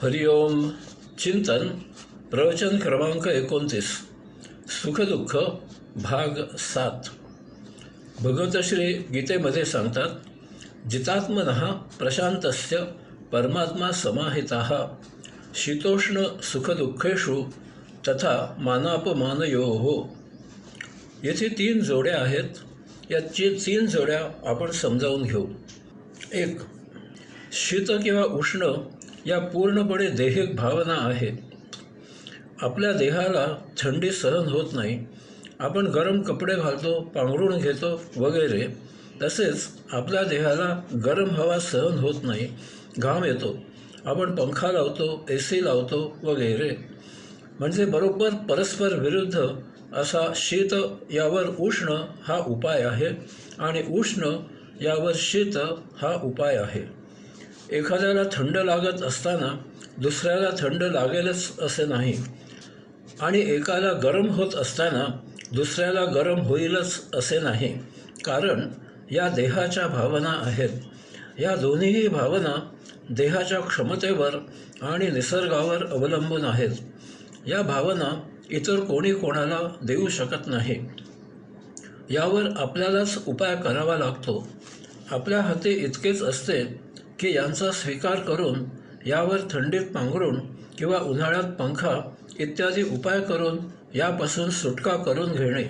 हरिओम चिंतन प्रवचन क्रमांक 29 सुखदुःख भाग 7. भगवतश्री गीतेमध्ये सांगतात, जितात्मनः प्रशांतस्य परमात्मा समाहिताः शीतोष्ण सुखदुःखेषु तथा मानापमानयोः. येथे 3 जोड्या आहेत. या 3 जोड्या आपण समजावून घेऊ. 1. शीत किंवा उष्ण या पूर्णपणे दैहिक भावना आहे. आपल्या देहाला थंडी सहन होत नाही. आपण गरम कपडे घालतो, पांघरूण घेतो वगैरे. तसेच आपल्या देहाला गरम हवा सहन होत नाही, घाम येतो, आपण पंखा लावतो, AC लावतो वगैरे. म्हणजे बरोबर परस्पर विरुद्ध असा शीत यावर उष्ण हा उपाय आहे आणि उष्ण यावर शीत हा उपाय आहे. एखाद्याला थंड लागत असताना दुसऱ्याला थंड लागेलच असे नाही, आणि एकाला गरम होत असताना दुसऱ्याला गरम होईलच असे नाही. कारण या देहाच्या भावना आहेत. या दोन्हीही भावना देहाच्या क्षमतेवर आणि निसर्गावर अवलंबून आहेत. या भावना इतर कोणी कोणाला देऊ शकत नाही. यावर आपल्यालाच उपाय करावा लागतो. आपल्या हाती इतकेच असते की यांचा स्वीकार करून यावर थंडीत पांघरूण किंवा उन्हाळ्यात पंखा इत्यादी उपाय करून यापासून सुटका करून घेणे.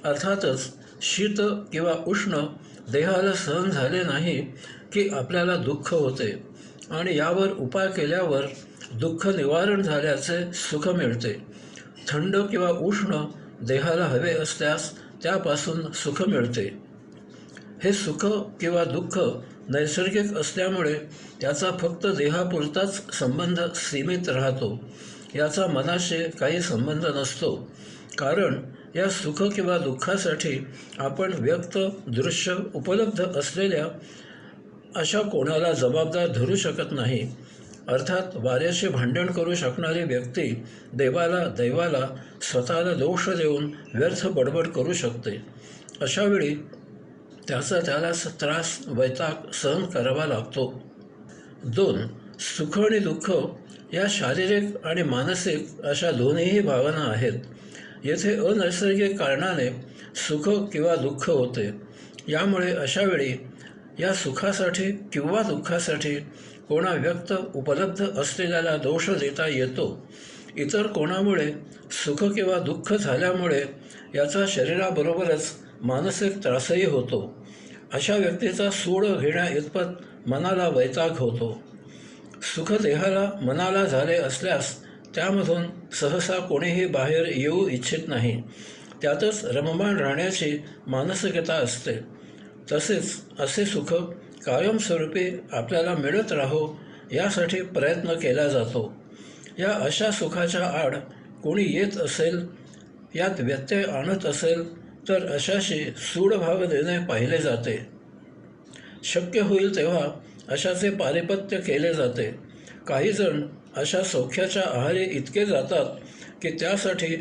अर्थातच शीत किंवा उष्ण देहाला सहन झाले नाही की आपल्याला दुःख होते आणि यावर उपाय केल्यावर दुःख निवारण झाल्याचे सुख मिळते. थंड किंवा उष्ण देहाला हवे असल्यास त्यापासून सुख मिळते. हे सुख किंवा दुःख नैसर्गिक असल्यामुळे त्याचा फक्त देहापुरताच संबंध सीमित राहतो. याचा मनाशी काही संबंध नसतो. कारण या सुख किंवा दुःखासाठी आपण व्यक्त, दृश्य, उपलब्ध असलेल्या अशा कोणाला जबाबदार धरू शकत नाही. अर्थात वाऱ्याशी भांडण करू शकणारी व्यक्ती दैवाला स्वतःला दोष देऊन व्यर्थ बडबड करू शकते. अशावेळी त्याला त्रास, वैताग सहन करावा लागतो. 2. सुख आणि दुःख या शारीरिक आणि मानसिक अशा दोन्हीही भावना आहेत. येथे अनैसर्गिक कारणाने सुख किंवा दुःख होते. यामुळे अशावेळी या सुखासाठी किंवा दुःखासाठी कोणा व्यक्त, उपलब्ध असलेल्याला दोष देता येतो. इतर कोणामुळे सुख किंवा दुःख झाल्यामुळे याचा शरीराबरोबरच मानसिक त्रासही होतो. अशा व्यक्तीचा सूड घेण्या इतपत मनाला वैताग होतो. सुख देहाला, मनाला झाले असल्यास त्यामधून सहसा कोणीही बाहेर येऊ इच्छित नाही. त्यातच रममाण राहण्याची मानसिकता असते. तसेच असे सुख कायमस्वरूपी आपल्याला मिळत राहो यासाठी प्रयत्न केला जातो. या अशा सुखाच्या आड कोणी येत असेल, यात व्यत्यय आणत असेल तर अशाशी सूडभाव देणे पाहिले जाते. शक्य होईल तेव्हा अशाचे पारिपत्य केले जाते. काही जण अशा सौख्याच्या आहारी इतके जातात की त्यासाठी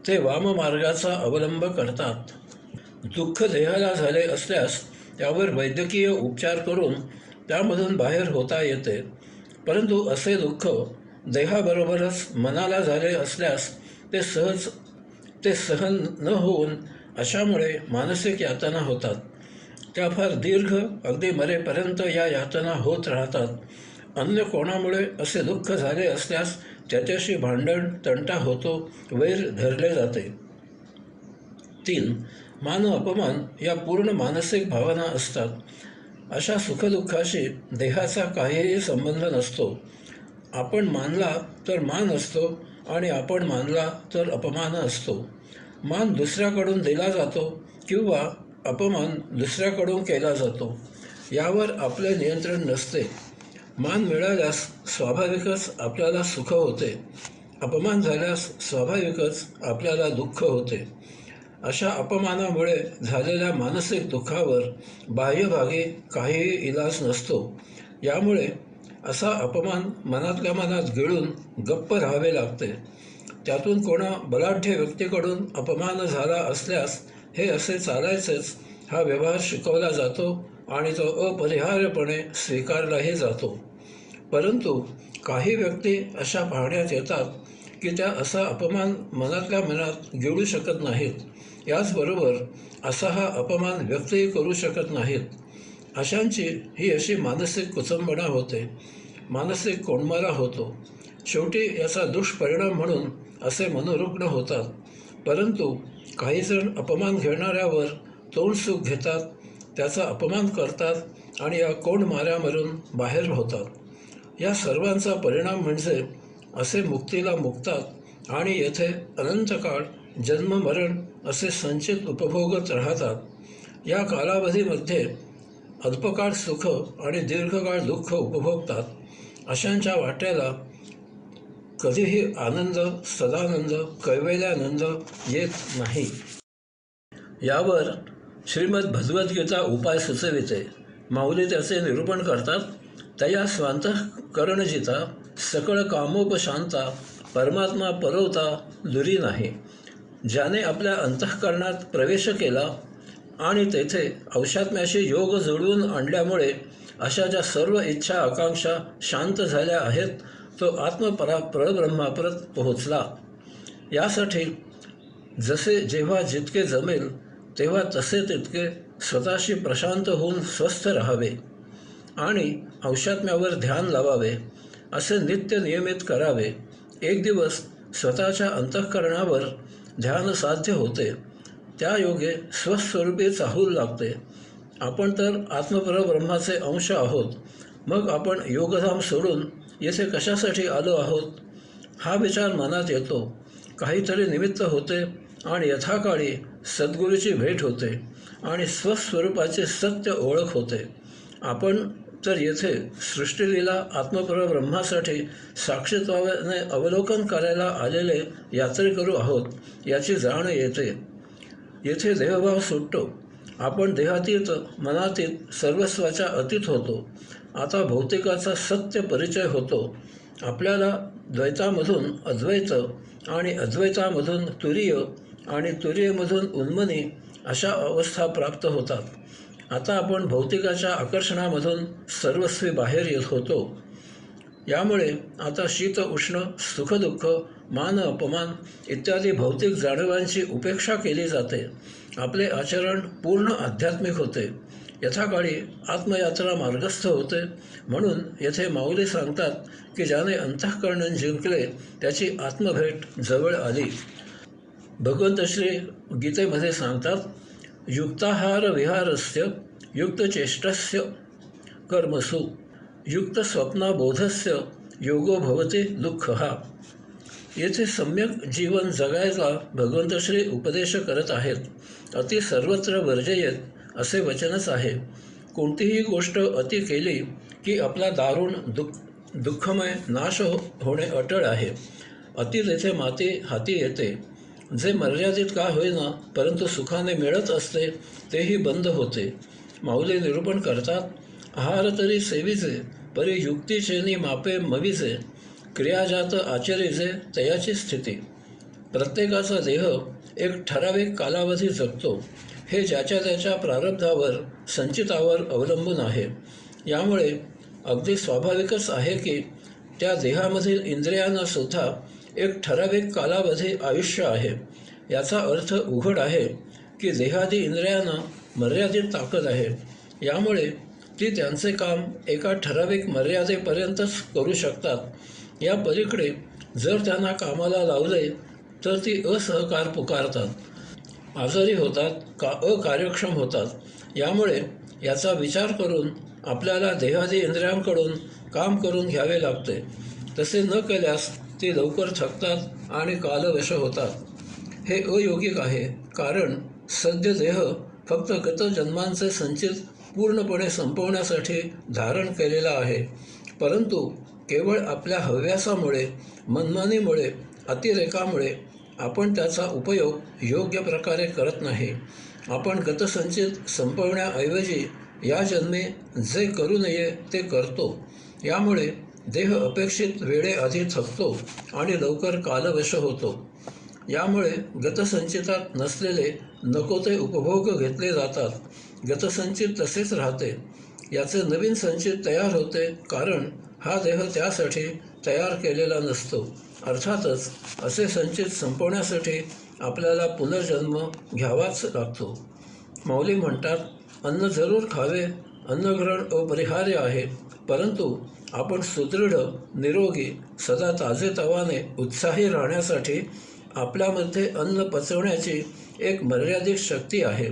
ते वाममार्गाचा अवलंब करतात. दुःख देहाला झाले असल्यास त्यावर वैद्यकीय उपचार करून त्यामधून बाहेर होता येते. परंतु असे दुःख देहाबरोबरच मनाला झाले असल्यास ते सहन न होऊन अशामुळे मानसिक यातना होतात. त्या फार दीर्घ, अगदी मरेपर्यंत या यातना होत राहतात. अन्य कोणामुळे असे दुःख झाले असल्यास त्याच्याशी भांडण, तंटा होतो, वैर धरले जाते. 3. मान अपमान या पूर्ण मानसिक भावना असतात. अशा सुखदुःखाशी देहाचा काहीही संबंध नसतो. आपण मानला तर मान असतो आणि आपण मानला तर अपमान असतो. मान दुसऱ्याकडून दिला जातो किंवा अपमान दुसऱ्याकडून केला जातो. यावर आपले नियंत्रण नसते. मान मिळाल्यास स्वाभाविकच आपल्याला सुख होते. अपमान झाल्यास स्वाभाविकच आपल्याला दुःख होते. अशा अपमानामुळे झालेल्या मानसिक दुःखावर बाह्यभागी काहीही इलाज नसतो. यामुळे असा अपमान मनातल्या मनात गिळून गप्प राहावे लागते. त्यातून कोणा बलाढ्य व्यक्तीकडून अपमान झाला असल्यास हे असे चालायचेच हा व्यवहार शिकवला जातो आणि तो अपरिहार्यपणे स्वीकारलाही जातो. परंतु काही व्यक्ती अशा पाहण्यात येतात की त्या असा अपमान मनातल्या मनात गिळू शकत नाहीत, याचबरोबर असा हा अपमान व्यक्तही करू शकत नाहीत. अशांची ही अशी मानसिक कुचंबणा होते, मानसिक कोंडमारा होतो. शेवटी याचा दुष्परिणाम म्हणून असे मनोरुग्ण होतात. परंतु काही जण अपमान घेणाऱ्यावर तोंडसुख घेतात, त्याचा अपमान करतात आणि या कोंडमाऱ्यामधून बाहेर होतात. या सर्वांचा परिणाम म्हणजे असे मुक्तीला मुक्तात आणि येथे अनंत काळ जन्ममरण असे संचित उपभोगत राहतात. या कालावधीमध्ये अल्पकाळ सुख आणि दीर्घकाळ दुःख उपभोगतात. अशांच्या वाट्याला कधीही आनंद, सदानंद, कैवल्यानंद येत नाही. यावर श्रीमद भगवद्गीता उपाय सुचविते. माऊली त्याचे निरूपण करतात. तया स्वांतःकरणजिता सकळ कामोपशांता परमात्मा परवता दुरी नाही. ज्याने आपल्या अंतःकरणात प्रवेश केला आणि तेथे औषात्म्याशी योग जोडून आणल्यामुळे अशा ज्या सर्व इच्छा आकांक्षा शांत झाल्या आहेत, तो परब्रह्मापर्यंत पोहोचला. यासाठी जसे जेव्हा जितके जमेल तेव्हा तसे तितके स्वतःशी प्रशांत होऊन स्वस्थ राहावे आणि औषात्म्यावर ध्यान लावावे. असे नित्य नियमित करावे. एक दिवस स्वतःच्या अंतःकरणावर ध्यान साध्य होते. त्या योगे स्वस्वरूपी चाहूल लागते. आपण तर आत्मपरब्रह्माचे अंश आहोत, मग आपण योगधाम सोडून येथे कशासाठी आलो आहोत, हा विचार मनात येतो. काहीतरी निमित्त होते आणि यथाकाळी सद्गुरूची भेट होते आणि स्वस्वरूपाची सत्य ओळख होते. आपण तर येथे सृष्टीलीला आत्मपरब्रह्मासाठी साक्षीत्वाने अवलोकन करायला आलेले यात्रेकरू आहोत, याची जाण येते. येथे देहभाव सुटतो. आपण देहातीत, मनातीत, सर्वस्वाच्या अतीत होतो. आता भौतिकाचा सत्य परिचय होतो. आपल्याला द्वैतामधून अद्वैत आणि अद्वैतामधून तुरीय आणि तुरीयमधून उन्मनी अशा अवस्था प्राप्त होतात. आता आपण भौतिकाच्या आकर्षणामधून सर्वस्वी बाहेर येत होतो. यामुळे आता शीत उष्ण, सुखदुःख, मान अपमान इत्यादी भौतिक जाणीवांची उपेक्षा केली जाते. आपले आचरण पूर्ण आध्यात्मिक होते. यथाकाळी आत्मयात्रा मार्गस्थ होते. म्हणून येथे माऊली सांगतात की ज्याने अंतःकरण जिंकले त्याची आत्मभेट जवळ आली. भगवंत श्री गीतेमध्ये सांगतात, युक्ताहार विहारस्य युक्तचेष्टस्य कर्मसु युक्तस्वप्नाबोधस्य योगो भवति दुःखः. येथे सम्यक जीवन जगायचा भगवंत श्री उपदेश करत आहेत. अति सर्वत्र वर्जयेत असे वचनच आहे. कोणतीही गोष्ट अति केली की आपला दारुण दुःखमय नाश होणे अटळ आहे. अति तेथे माती हाती येते. जे मर्यादित का होईना परंतु सुखाने मिळत असते तेही बंद होते. माऊली निरूपण करतात, आहार तरी सेविजे परी युक्तीचेनी मापे मविजे क्रियाजात आचरिजे तयाची स्थिती. प्रत्येकाचा देह एक ठराविक कालावधी जगतो. हे ज्याच्या त्याच्या प्रारब्धावर, संचितावर अवलंबून आहे. यामुळे अगदी स्वाभाविकच आहे की त्या देहामधील इंद्रियांना सुद्धा एक ठराविक कालावधी आयुष्य आहे. याचा अर्थ उघड आहे की देहादी इंद्रियांना मर्यादित ताकद आहे. यामुळे ती त्यांचे काम एका ठराविक मर्यादेपर्यंतच करू शकतात. या पलीकडे जर त्यांना कामाला लावले तर ती असहकार पुकारतात, आजारी होतात, अकार्यक्षम होतात. यामुळे याचा विचार करून आपल्याला देहादी इंद्रियांकडून काम करून घ्यावे लागते. तसे न केल्यास ती लवकर थकतात आणि कालवश होतात. हे अयोगिक आहे. कारण सद्य देह फक्त गत जन्मांचे संचित पूर्णपणे संपवण्यासाठी धारण केलेला आहे. परंतु केवळ आपल्या हव्यासामुळे, मनमानीमुळे, अतिरेकामुळे आपण त्याचा उपयोग योग्य प्रकारे करत नाही. आपण गतसंचित संपवण्याऐवजी या जन्मी जे करू नये ते करतो. यामुळे देह अपेक्षित वेळेआधी थकतो आणि लवकर कालवश होतो. यामुळे गतसंचितात नसलेले नको ते उपभोग घेतले जातात. गतसंचित तसेच राहते. याचे नवीन संचित तयार होते. कारण हा देह त्यासाठी तयार केलेला नसतो. अर्थातच असे संचित संपवण्यासाठी आपल्याला पुनर्जन्म घ्यावाच लागतो. माऊली म्हणतात, अन्न जरूर खावे, अन्नग्रहण अपरिहार्य आहे, परंतु आपण सुदृढ, निरोगी, सदा ताजेतवाने, उत्साही राहण्यासाठी आपल्यामध्ये अन्न पचवण्याची एक मर्यादित शक्ती आहे.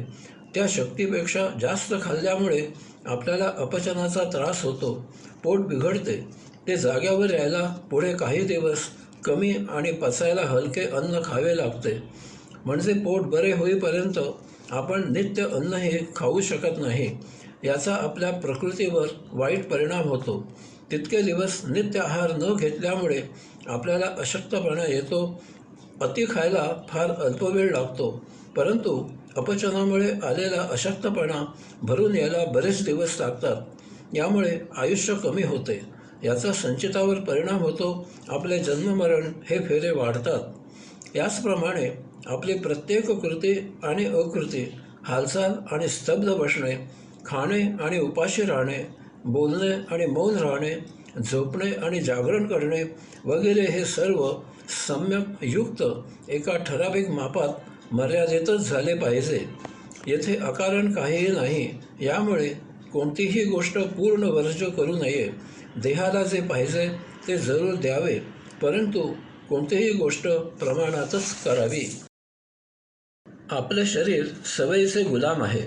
त्या शक्तीपेक्षा जास्त खाल्ल्यामुळे आपल्याला अपचनाचा त्रास होतो, पोट बिघडते. ते जाग्यावर यायला पुढे काही दिवस कमी आणि पचायला हलके अन्न खावे लागते. म्हणजे पोट बरे होईपर्यंत आपण नित्य अन्नही खाऊ शकत नाही. याचा आपल्या प्रकृतीवर वाईट परिणाम होतो. तितके दिवस नित्य आहार न घेतल्यामुळे आपल्याला अशक्तपणा येतो. अति खायला फार अल्प वेळ लागतो, परंतु अपचनामुळे आलेला अशक्तपणा भरून यायला बरेच दिवस लागतात. यामुळे आयुष्य कमी होते. याचा संचितावर परिणाम होतो. आपले जन्ममरण हे फेरे वाढतात. याचप्रमाणे आपली प्रत्येक कृती आणि अकृती, हालचाल आणि स्तब्ध बसणे, खाणे आणि उपाशी राहणे, बोलणे आणि मौन राहणे, झोपणे आणि जागरण करणे वगैरे हे सर्व सम्यक युक्त एका ठराविक मापात मर्यादितच झाले पाहिजे. येथे अकारण काहीही नाही. यामुळे कोणतीही गोष्ट पूर्ण वर्ज्य करू नये. देहाला जे पाहिजे ते जरूर द्यावे, परंतु कोणतीही गोष्ट प्रमाणातच करावी. आपले शरीर सवयीचे गुलाम आहे.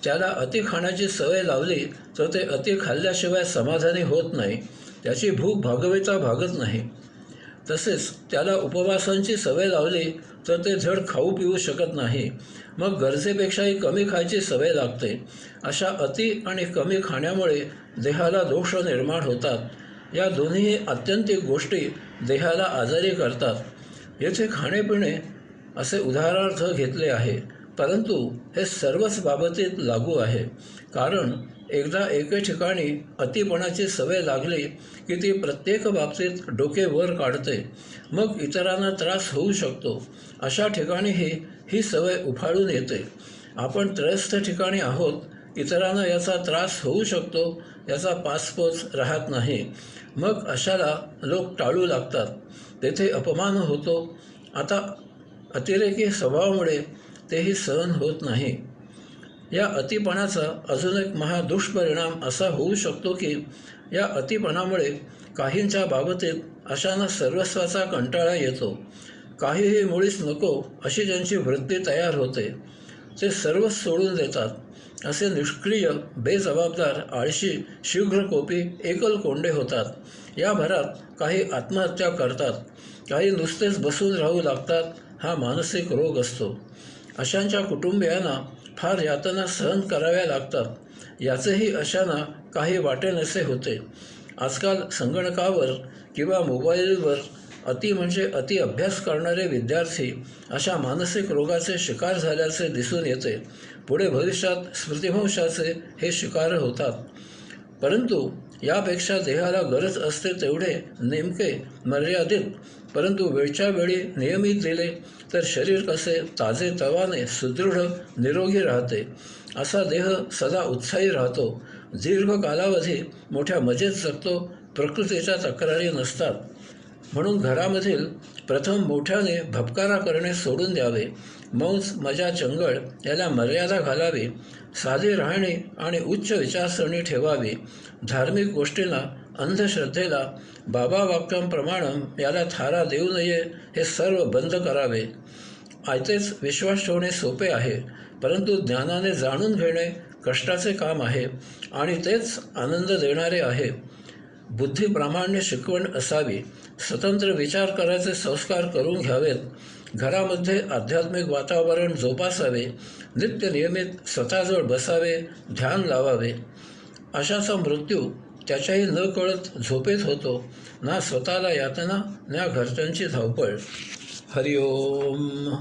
त्याला अति खाण्याची सवय लावली तर ते अति खाल्ल्याशिवाय समाधानी होत नाही. त्याची भूक भागविता भागत नाही. तसेच त्याला उपवासांची सवय लावली तर ते धड खाऊ पिऊ शकत नाही. मग गरजेपेक्षाही कमी खायची सवय लागते. अशा अति आणि कमी खाण्यामुळे देहाला दोष निर्माण होतात. या दोन्ही आत्यंतिक गोष्टी देहाला आजारी करतात. येथे खाणेपिणे असे उदाहरणार्थ घेतले आहे, परंतु हे सर्वच बाबतीत लागू आहे. कारण एकदा एके ठिकाणी अतिपणाची सवय लागली की ती प्रत्येक बाबतीत डोके वर काढते. मग इतरांना त्रास होऊ शकतो. अशा ठिकाणीही ही सवय उफाळून येते. आपण त्रयस्थ ठिकाणी आहोत, इतरांना याचा त्रास होऊ शकतो याचा पासपोच राहत नाही. मग अशाला लोक टाळू लागतात. तेथे अपमान होतो. आता अतिरेकी स्वभावामुळे तेही सहन होत नाही. या अतिपणाचा अजून एक महादुष्परिणाम असा होऊ शकतो की या अतिपणामुळे काहींच्या बाबतीत अशांना सर्वस्वाचा कंटाळा येतो. काहीही मुळीच नको अशी ज्यांची वृत्ती तयार होते ते सर्वच सोडून देतात. असे निष्क्रिय, बेजबाबदार, आळशी, शीघ्रकोपी, एकलकोंडे होतात. या भरात काही आत्महत्या करतात, काही नुसतेच बसून राहू लागतात. हा मानसिक रोग असतो. अशांच्या कुटुंबियांना फार यातना सहन कराव्या लागतात. याचेही अशांना काही वाटेनसे होते. आजकाल संगणकावर किंवा मोबाईलवर अति म्हणजे अति अभ्यास करणारे विद्यार्थी अशा मानसिक रोगाचे शिकार झाल्याचे दिसून येते. पुढे भविष्यात स्मृतिभ्रंशाचे हे शिकार होतात. परंतु यापेक्षा देहाला गरज असते तेवढे नेमके, मर्यादित, परंतु वेळच्या वेळी नियमित दिले तर शरीर कसे ताजेतवाने, सुदृढ, निरोगी राहते. असा देह सदा उत्साही राहतो. दीर्घ कालावधी मोठ्या मजेत जगतो. प्रकृतीच्या तक्रारी नसतात. म्हणून घरामधील प्रथम मोठ्याने भपकारा करणे सोडून द्यावे. मौज, मजा, चंगळ याला मर्यादा घालावी. साधी राहणी आणि उच्च विचारसरणी ठेवावी. धार्मिक गोष्टींना, अंधश्रद्धेला, बाबा वाक्यम प्रमाणम याला थारा देऊ नये. हे सर्व बंद करावे. आयतेच विश्वास ठेवणे सोपे आहे, परंतु ज्ञानाने जाणून घेणे कष्टाचे काम आहे आणि तेच आनंद देणारे आहे. बुद्धिप्रामाण्य शिकवण असावी. स्वतंत्र विचार करायचे संस्कार करून घ्यावेत. घरामध्ये आध्यात्मिक वातावरण जोपासावे. नित्य नियमित स्वतःजवळ बसावे, ध्यान लावावे. अशाचा मृत्यू त्याच्याही न कळत झोपेत होतो. ना स्वतःला यातना, ना घरच्यांची धावपळ. हरिओम.